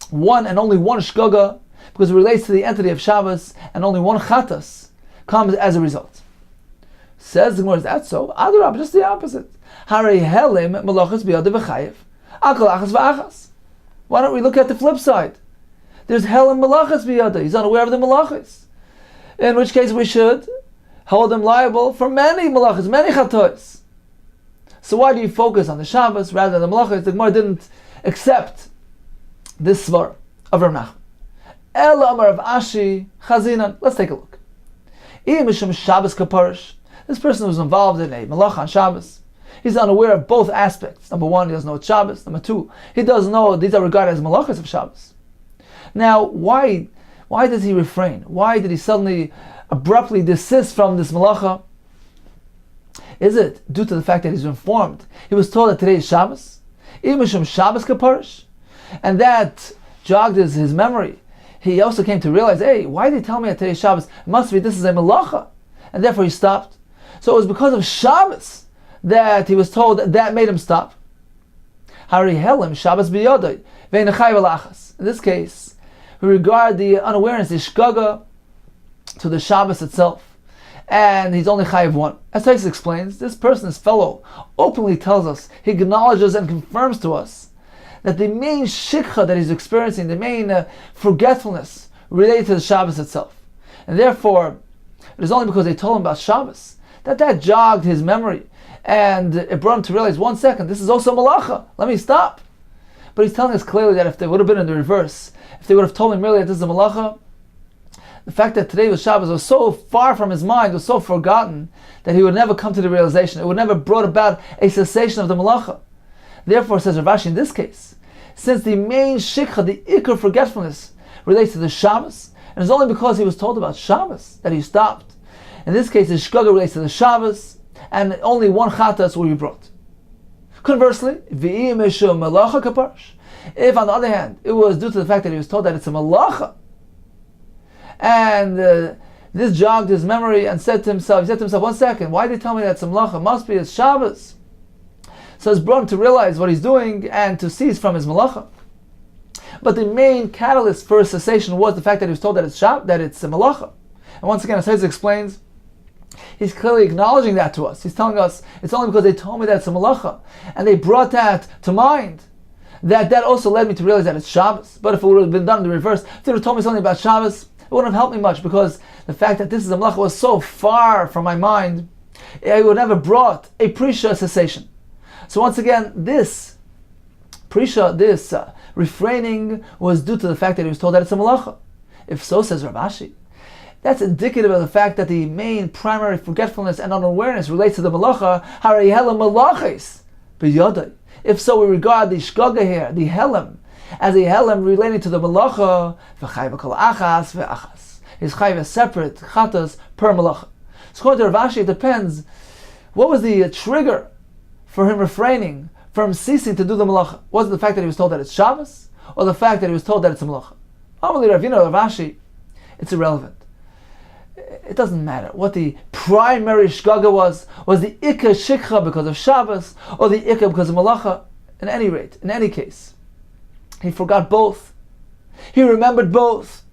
one and only one shgaga because it relates to the entity of Shabbos, and only one chatas comes as a result. Says the Gemara, is that so? Adarab, just the opposite. Harei helim malachas biyad v'chayev, akal achas v'achas. Why don't we look at the flip side? There's helim malachas biyad. He's unaware of the malachas. In which case we should hold him liable for many malachas, many chatois. So why do you focus on the Shabbos rather than the malachas? The Gemara didn't accept this svar of Rav Nachman. El Amar of Ashi Chazinan. Let's take a look. Mishum Shabbos kaparish. This person was involved in a malach on Shabbos. He's unaware of both aspects. Number one, he doesn't know it's Shabbos. Number two, he doesn't know these are regarded as malachas of Shabbos. Now, why does he refrain? Why did he suddenly abruptly desist from this malacha? Is it due to the fact that he's informed? He was told that today is Shabbos, Imishum Shabbos Kaparish, and that jogged his memory. He also came to realize, hey, why did they tell me that today is Shabbos? It must be this is a malacha, and therefore he stopped. So it was because of Shabbos that he was told that made him stop. Hari Helim Shabbos biyodai ve'nechai v'lachas. In this case, we regard the unawareness, the shkaga, to the Shabbos itself, and he's only chayiv one. As Taisus explains, this person, this fellow, openly tells us, he acknowledges and confirms to us that the main shikha that he's experiencing, the main forgetfulness, related to the Shabbos itself. And therefore, it is only because they told him about Shabbos that jogged his memory, and it brought him to realize, 1 second, this is also malacha, let me stop. But he's telling us clearly that if they would have been in the reverse, if they would have told him really that this is a malacha, the fact that today was Shabbos was so far from his mind, was so forgotten, that he would never come to the realization. It would never brought about a cessation of the malacha. Therefore, says Rav Ashi in this case, since the main shikha, the ikar forgetfulness, relates to the Shabbos, and it's only because he was told about Shabbos that he stopped. In this case, the shkaga relates to the Shabbos, and only one chatas will be brought. Conversely, if on the other hand, it was due to the fact that he was told that it's a malacha, and this jogged his memory and he said to himself, 1 second, why did they tell me that it's a malacha? Must be it's Shabbos. So it's brought him to realize what he's doing and to cease from his malacha. But the main catalyst for his cessation was the fact that he was told that it's a malacha. And once again, as Taisus explains, he's clearly acknowledging that to us. He's telling us, it's only because they told me that it's a malacha, and they brought that to mind, that also led me to realize that it's Shabbos. But if it would have been done in the reverse, if they would have told me something about Shabbos, it wouldn't have helped me much, because the fact that this is a malacha was so far from my mind, it would never brought a prisha cessation. So once again, this prisha, this refraining, was due to the fact that he was told that it's a malacha. If so, says Rav Ashi, that's indicative of the fact that the main primary forgetfulness and unawareness relates to the malacha. Hari helam malachis b'yodai. If so, we regard the shkaga here, the helam, as a helam relating to the malacha. V'chayv kol achas ve'achas. His chayv is separate chatas per malacha. So according to Rav Ashi, it depends. What was the trigger for him refraining from ceasing to do the malacha? Was it the fact that he was told that it's Shabbos, or the fact that he was told that it's a malacha? Amalei Ravina Rav Ashi, it's irrelevant. It doesn't matter what the primary shkaga was the ikka shikha because of Shabbos, or the ikka because of malacha. In any rate, in any case, he forgot both. He remembered both.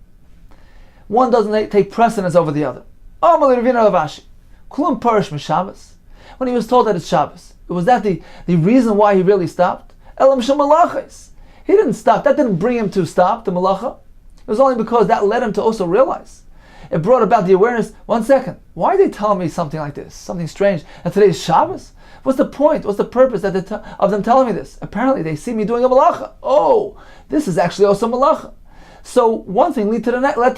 One doesn't take precedence over the other. Amalei Ravina Rav Ashi, Kulum Parish Shabbos. When he was told that it's Shabbos, was that the reason why he really stopped? Elam Shel Malachis. He didn't stop. That didn't bring him to stop the malacha. It was only because that led him to also realize. It brought about the awareness, 1 second, why are they telling me something like this? Something strange. And today is Shabbos? What's the point? What's the purpose of them telling me this? Apparently they see me doing a malacha. Oh, this is actually also malacha. So one thing led to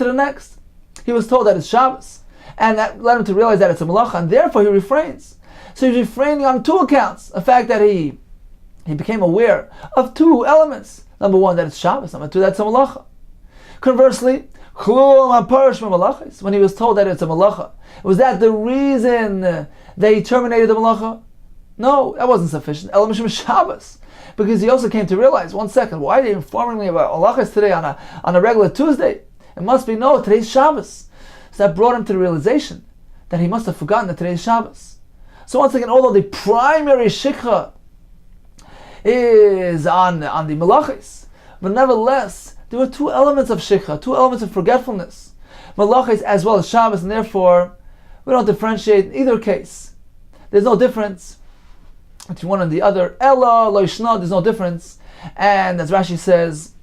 the next. He was told that it's Shabbos, and that led him to realize that it's a malacha, and therefore he refrains. So he's refraining on two accounts. The fact that he became aware of two elements. Number one, that it's Shabbos. Number two, that's a malacha. Conversely, when he was told that it's a malacha, was that the reason they terminated the malacha? No, that wasn't sufficient. Elam Shem Shabbos. Because he also came to realize, 1 second, why are they informing me about malachas today on a regular Tuesday? It must be, no, today's Shabbos. So that brought him to the realization that he must have forgotten that today's Shabbos. So once again, although the primary shikha is on the malachis, but nevertheless, there were two elements of shikha, two elements of forgetfulness, malachis as well as Shabbos, and therefore we don't differentiate in either case. There's no difference between one and the other. Ella lo yishna, there's no difference. And as Rashi says,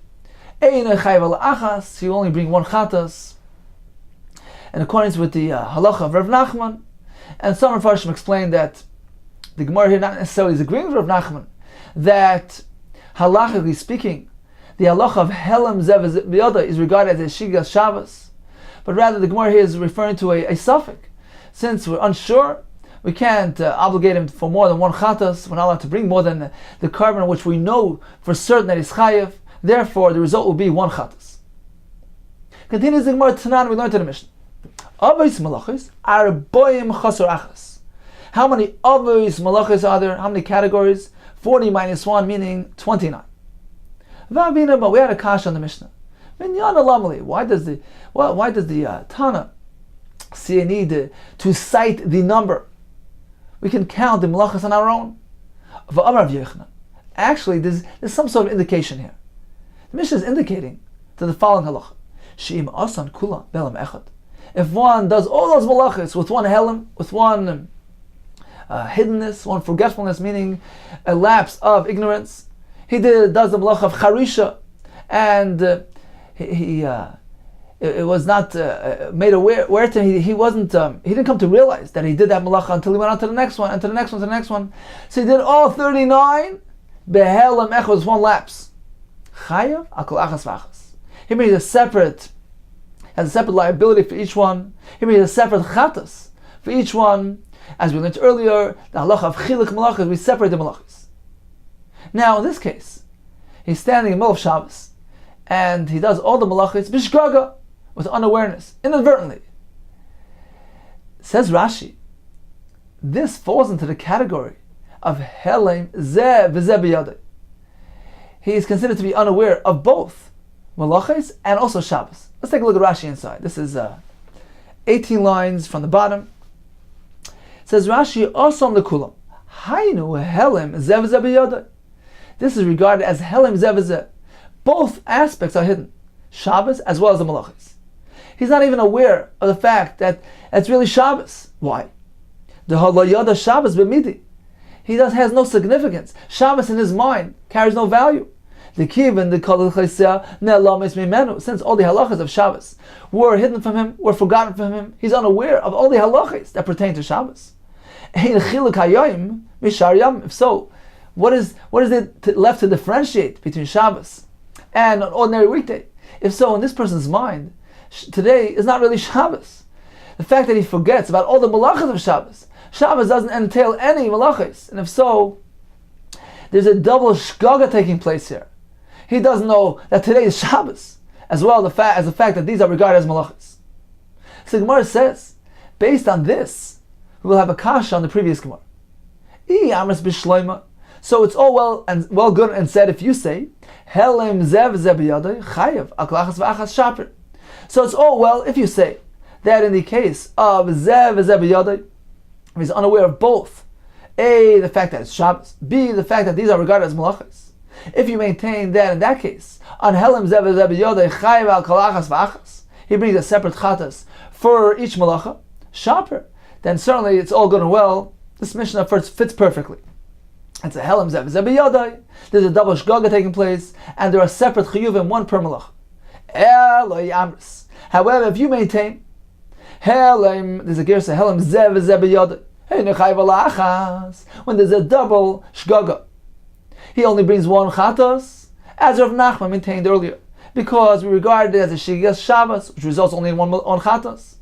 ein chayv al achas, you only bring one chatas, in accordance with the halacha of Rav Nachman. And some Mepharshim explain that the Gemara here not necessarily is agreeing with Rav Nachman, that halachically speaking, the halacha of Helam Zev B'yoda is regarded as a Shigas Shabbos, but rather the Gemara here is referring to a suffix. Since we're unsure, we can't obligate him for more than one chatas. We're not allowed to bring more than the carbon which we know for certain that is chayev. Therefore, the result will be one chatas. Continues the Gemara Tanan, we learned in the Mishnah. Avos malachos are boim chasor achas. How many avos malachos are there? How many categories? 40 minus 1, meaning 29. But we had a kasha on the Mishnah. Why does the Tana see a need to cite the number? We can count the malachos on our own. Actually, there's some sort of indication here. The Mishnah is indicating to the following halacha: She'im asan kula belam echad. If one does all those malachos with one helam, with one hiddenness, one forgetfulness, meaning a lapse of ignorance, does the malach of charisha, and it was not made aware to him. He didn't come to realize that he did that malacha until he went on to the next one, and to the next one, to the next one. So he did all 39. Behelam echad was one lapse. Chayav akol achas v'achas. He made has a separate liability for each one. He made a separate chatas for each one. As we learned earlier, the halacha of chilik malachas, we separate the malachas. Now, in this case, he's standing in the middle of Shabbos, and he does all the malachas b'shgaga, with unawareness, inadvertently. Says Rashi, this falls into the category of helem zeh v'zeh b'yadai. He is considered to be unaware of both malachas and also Shabbos. Let's take a look at Rashi inside. This is 18 lines from the bottom. It says Rashi, Osam lekulam, Hainu helem zeh v'zeh b'yadai. This is regarded as helem zeh v'zeh. Both aspects are hidden, Shabbos as well as the malachas. He's not even aware of the fact that it's really Shabbos. Why? The halayada Shabbos b'midi. He has no significance. Shabbos in his mind carries no value. The kivin, the kol chaysia ne'elamis mimenu. Since all the halachas of Shabbos were hidden from him, were forgotten from him, he's unaware of all the halachas that pertain to Shabbos. If so, what is it left to differentiate between Shabbos and an ordinary weekday? If so, in this person's mind, today is not really Shabbos. The fact that he forgets about all the malachas of Shabbos doesn't entail any malachas, and if so, there's a double shgaga taking place here. He doesn't know that today is Shabbos, as well as the fact that these are regarded as malachas. So the Gemara says, based on this, we will have a kasha on the previous Gemara. So it's all well good and said if you say, Helem zev zebiyadai chayev aklachas v'achas shaper. So it's all well if you say that in the case of zev zebiyadai, he's unaware of both. A, the fact that it's Shabbos. B, the fact that these are regarded as malachas. If you maintain that in that case, on Helem zev zebiyadai chayev al kalachas v'achas, he brings a separate chatas for each malacha, shaper, then certainly it's all good and well. This Mishnah fits perfectly. It's a Helem zev zebiyadai. There's a double shgaga taking place, and there are separate chiyuvim, one per malacha. Eloi amris. However, if you maintain Helem, there's a gersa Helem zev zebiyadai. When there's a double shgaga, he only brings one chatas, as Rav Nachman maintained earlier, because we regard it as a shigas Shabbos, which results only in one chatas.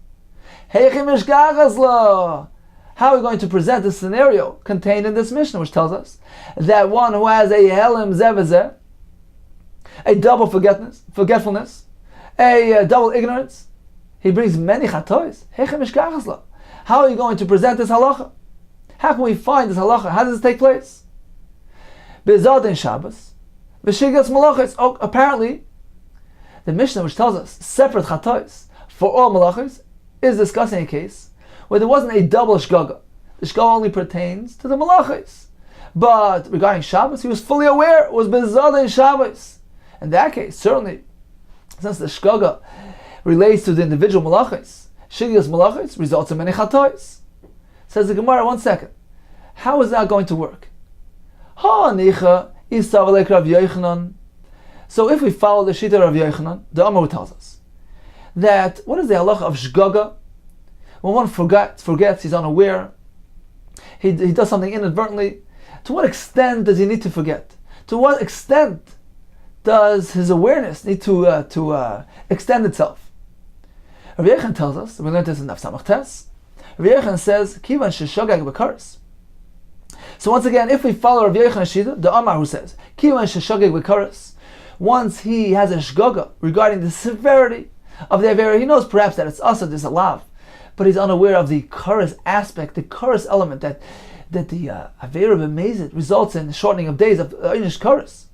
How are we going to present this scenario contained in this Mishnah, which tells us that one who has a helem zevazeh, a double forgetfulness, a double ignorance, he brings many chatois. How are you going to present this halacha? How can we find this halacha? How does this take place? Bezadin Shabbos, v'shigas malachos. Oh, apparently, the Mishnah, which tells us separate chatois for all malachos, is discussing a case where there wasn't a double shgaga. The shgaga only pertains to the malachos. But regarding Shabbos, he was fully aware it was bezadin Shabbos. In that case, certainly, since the shgaga relates to the individual malachos, shigas malachos results in many chatois. Says the Gemara, 1 second. How is that going to work? So if we follow the Shita of Rav Yochanan, the Amar tells us that what is the halacha of shgaga? When one forgets, he's unaware, he does something inadvertently. To what extent does he need to forget? To what extent does his awareness need to extend itself? Rav Yochanan tells us, we learned this in Daf Samach Tes. Rav Yochanan says, "Kivan sheshogag b'karas." So once again, if we follow Rav Yochanan Shita, the Amar who says, "Kivan sheshogag b'karas," once he has a shgaga regarding the severity of the avera, he knows perhaps that it's also disallowed, but he's unaware of the chorus aspect, the chorus element that the Avera b'mezid results in the shortening of days of Einish chorus.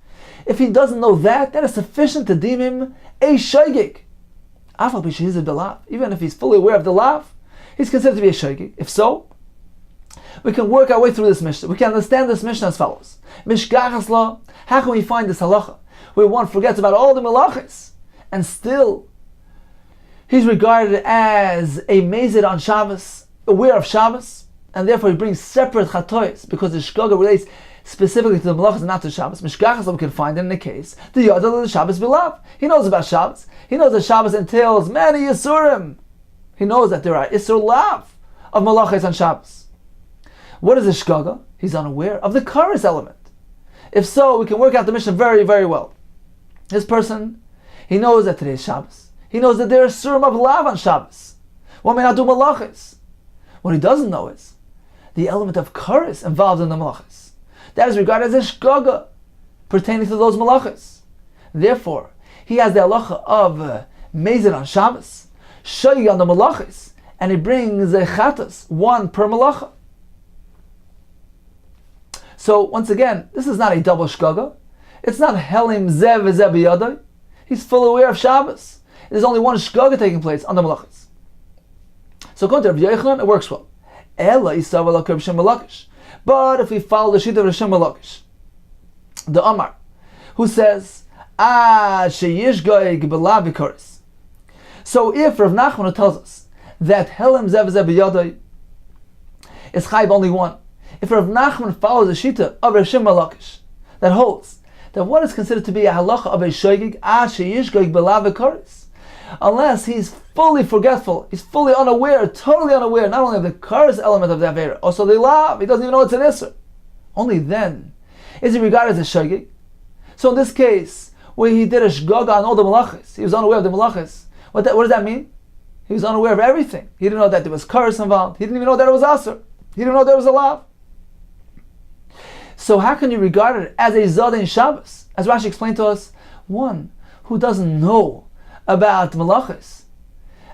If he doesn't know that, that is sufficient to deem him a shaygig. Even if he's fully aware of the lav, he's considered to be a shaygig. If so, we can work our way through this Mishnah. We can understand this Mishnah as follows. Mishgachas la, how can we find this halacha where one forgets about all the malachis and still he's regarded as a mezid on Shabbos, aware of Shabbos, and therefore he brings separate chatois because the shkaga relates specifically to the malachas and not to Shabbos. Mishgachas la, we can find it in the case the yadal the Shabbos bilav. He knows about Shabbos. He knows that Shabbos entails many yisurim. He knows that there are isur lav of malachis on Shabbos. What is a shkaga? He's unaware of the chorus element. If so, we can work out the Mishnah very, very well. This person, he knows that today is Shabbos. He knows that there is surim of lav on Shabbos. One may not do malachis. What he doesn't know is the element of chorus involved in the malachis. That is regarded as a shkaga pertaining to those malachis. Therefore, he has the halacha of mezid on Shabbos, shayi on the malachis, and he brings a chatas, one per malacha. So once again, this is not a double shkaga. It's not helim zev v'zev b'yadai. He's fully aware of Shabbos. There's only one shkaga taking place on the malachas. So according to Rabbi Yochanan, it works well. Ela isav ala Rishon Malakish. But if we follow the sheet of Rishon Malakish, the Amar, who says, sheyish goyeg b'lav v'koris. So if Rav Nachman tells us that helim zev v'zev b'yadai is chayv only one, if Rav Nachman follows the shita of Rishon Malakish that holds that what is considered to be a halacha of a shoygig, sheyishgig b'lav v'koris, unless he's fully forgetful, he's fully unaware, totally unaware, not only of the koris element of the avera, also the lav, he doesn't even know it's an isser. Only then is he regarded as a shoygig. So in this case, where he did a shgaga on all the malachis, he was unaware of the malachis. What does that mean? He was unaware of everything. He didn't know that there was koris involved. He didn't even know that it was aser. He didn't know there was a lav. So how can you regard it as a Zad in Shabbos? As Rashi explained to us, one who doesn't know about malachis,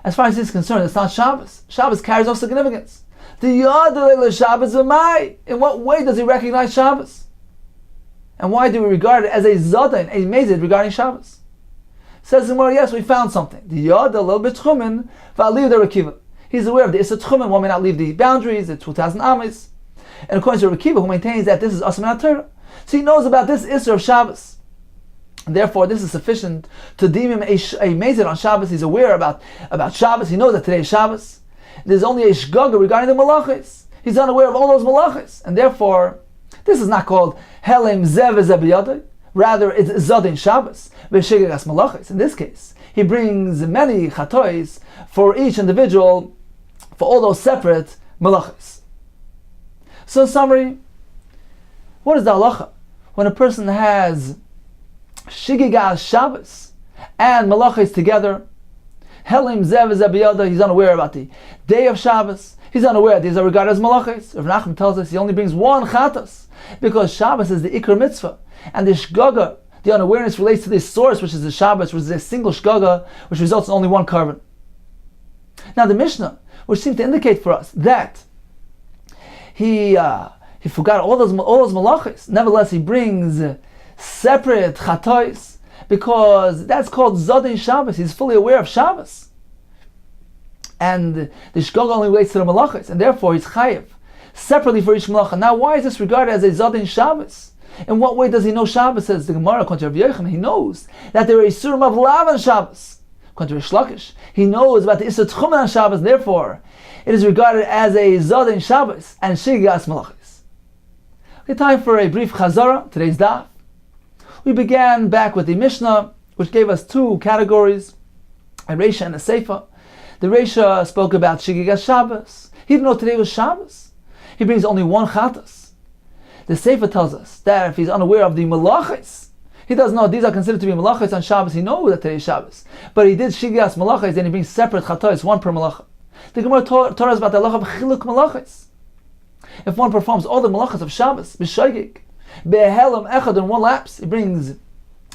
as far as he's concerned, it's not Shabbos. Shabbos carries no significance. The Yadal Shabbos V'mai. In what way does he recognize Shabbos? And why do we regard it as a Zadin, a Mezid regarding Shabbos? Says the Gemara, yes, we found something. The Yadal B'tchumen V'aliv the Rekiva. He's aware of the Issa Tchumen, one may not leave the boundaries, the 2,000 Amis. And according to Rekiva, who maintains that this is Asman HaTorah, so he knows about this Isser of Shabbos. And therefore, this is sufficient to deem him a Mezid on Shabbos. He's aware about Shabbos. He knows that today is Shabbos. There's only a Shgaga regarding the Malachis. He's unaware of all those Malachis. And therefore, this is not called Helim Zev Zebiyadai. Rather, it's Zadin Shabbos. V'shigagas Malachis. In this case, he brings many Chatois for each individual, for all those separate Malachis. So in summary, what is the halacha? When a person has Shigigas Shabbos and Malachis together, Helim Zev Zebiyada, he's unaware about the day of Shabbos, he's unaware that these are regarded as Malachis. Rav Nachman tells us he only brings one Chatas, because Shabbos is the Ikar Mitzvah, and the Shgaga, the unawareness relates to this source, which is the Shabbos, which is a single Shgaga, which results in only one carbon. Now the Mishnah, which seems to indicate for us that he forgot all those malachis. Nevertheless, he brings separate chatois because that's called Zadin Shabbos. He's fully aware of Shabbos, and the shgaga only relates to the malachis, and therefore he's chayiv separately for each malacha. Now, why is this regarded as a Zadin Shabbos? In what way does he know Shabbos? Says the Gemara, according to Rabbi Yochanan, he knows that there is surim of lav on Shabbos. According to Rish Lakish, he knows about the Issa Tchumen on Shabbos. Therefore, it is regarded as a Zadin Shabbos and Shigas Malachis. Okay, time for a brief Chazara, today's Daf. We began back with the Mishnah, which gave us two categories, a Reisha and a Seifa. The Reisha spoke about Shigas Shabbos. He didn't know today was Shabbos. He brings only one Chatas. The Seifa tells us that if he's unaware of the Malachis, he doesn't know these are considered to be Malachis on Shabbos, he knows that today is Shabbos. But he did Shigas Malachis, and he brings separate Chatas, one per Malacha. The Gemara taught us about the halacha of Chiluk Malachis. If one performs all the Malachas of Shabbos, B'shaygig, Be'helam Echad in one lapse, he brings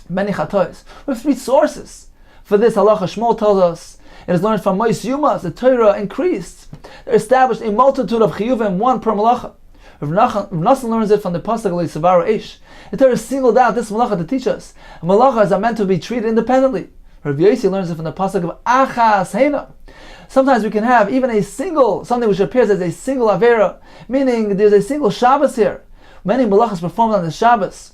many Chatas with three sources For this halacha, Shmuel tells us, it is learned from Mois Yumas, the Torah increased. They established a multitude of chiyuvim, one per malacha. Rav Nassan learns it from the pasuk Savara Eish. The Torah singled out this malacha to teach us. Malachas are meant to be treated independently. Rav Yossi learns it from the pasuk of Achas Heina. Sometimes we can have even a single, something which appears as a single avera, meaning there's a single Shabbos here. Many malachas performed on the Shabbos.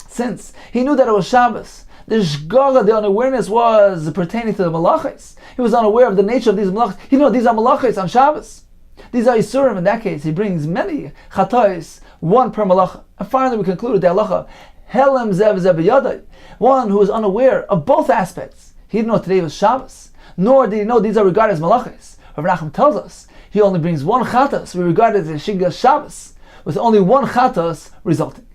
Since he knew that it was Shabbos, the shgaga, the unawareness was pertaining to the malachas. He was unaware of the nature of these malachas. He knew these are malachas on Shabbos. These are isurim. In that case, he brings many chatais, one per malacha. And finally, we concluded the halacha, helem zev zebiyadai, one who is unaware of both aspects. He didn't know today was Shabbos, nor did he know these are regarded as malachas. Rav Nachum tells us he only brings one chatas. We regard it as a shigas Shabbos, with only one chatas resulting.